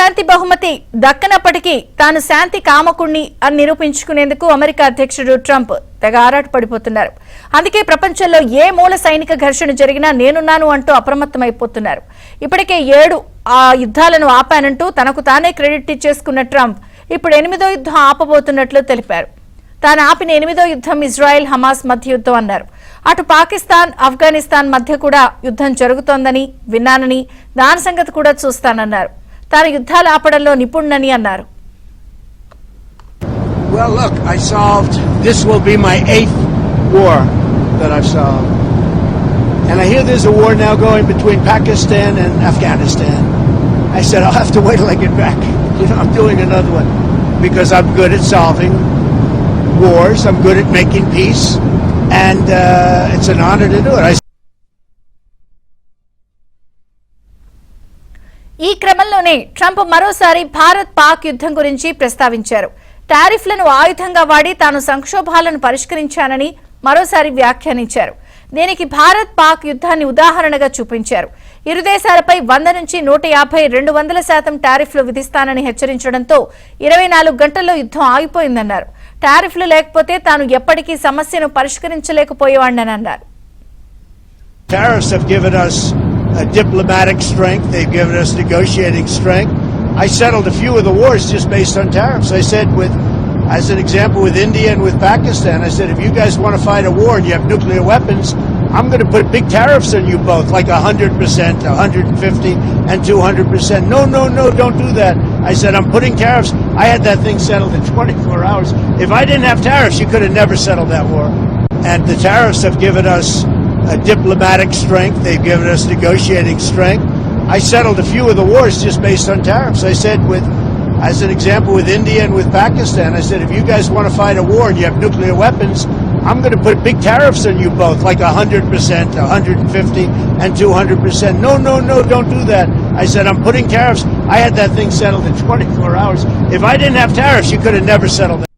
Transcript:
శాంతి బహుమతి దక్కనప్పటికీ తాను శాంతి కామకుణ్ణి అని నిరూపించుకునేందుకు అమెరికా అధ్యక్షుడు ట్రంప్ తెగ ఆరాటపడిపోతున్నారు. అందుకే ప్రపంచంలో ఏ మూల సైనిక ఘర్షణ జరిగినా నేనున్నాను అంటూ అప్రమత్తమైపోతున్నారు. ఇప్పటికే 7 యుద్ధాలను ఆపానంటూ తనకు తానే క్రెడిట్ ఇచ్చేసుకున్న ట్రంప్ ఇప్పుడు 8వ యుద్ధం ఆపబోతున్నట్లు తెలిపారు. తాను ఆపిన 8వ యుద్ధం ఇజ్రాయెల్ హమాస్ మధ్య యుద్ధం అన్నారు. అటు పాకిస్తాన్ ఆఫ్ఘనిస్తాన్ మధ్య కూడా యుద్ధం జరుగుతోందని విన్నానని దాని సంగతి కూడా చూస్తానన్నారు. తాను యుద్ధాలు ఆపడంలో నిపుణుడని అన్నారు. Well, look, this will be my 8th war that I've solved. And I hear there's a war now going between Pakistan and Afghanistan. I said, I'll have to wait till I get back. I'm doing another one because I'm good at solving wars. I'm good at making peace. And it's an honor to do it. ఈ క్రమంలోనే Trump మరోసారి భారత్ పాక్ యుద్ధం గురించి ప్రస్తావించారు. టారిఫ్లను ఆయుధంగా వాడి తాను సంక్షోభాలను పరిష్కరించానని మరోసారి వ్యాఖ్యానించారు. దీనికి భారత్ పాక్ యుద్ధాన్ని ఉదాహరణగా చూపించారు. ఇరు దేశాలపై 100 నుంచి 150, 200% టారిఫ్లు విధిస్తానని హెచ్చరించడంతో 24 గంటల్లో యుద్ధం ఆగిపోయిందన్నారు. టారిఫ్లు లేకపోతే తాను ఎప్పటికీ సమస్యను పరిష్కరించలేకపోయేవాడిని అన్నారు. Tariffs have given us diplomatic strength. They've given us negotiating strength. I settled a few of the wars just based on tariffs. I said, as an example, with India and with Pakistan, I said, if you guys want to fight a war and you have nuclear weapons, I'm going to put big tariffs on you both, like 100%, 150, and 200%. No, don't do that. I said, I'm putting tariffs. I had that thing settled in 24 hours. If I didn't have tariffs, you could have never settled that war. And the tariffs have given us diplomatic strength. They've given us negotiating strength. I settled a few of the wars just based on tariffs. I said, as an example, with India and with Pakistan, I said, if you guys want to fight a war and you have nuclear weapons, I'm going to put big tariffs on you both, like 100%, 150, and 200%. No, don't do that. I said, I'm putting tariffs. I had that thing settled in 24 hours. If I didn't have tariffs, you could have never settled it.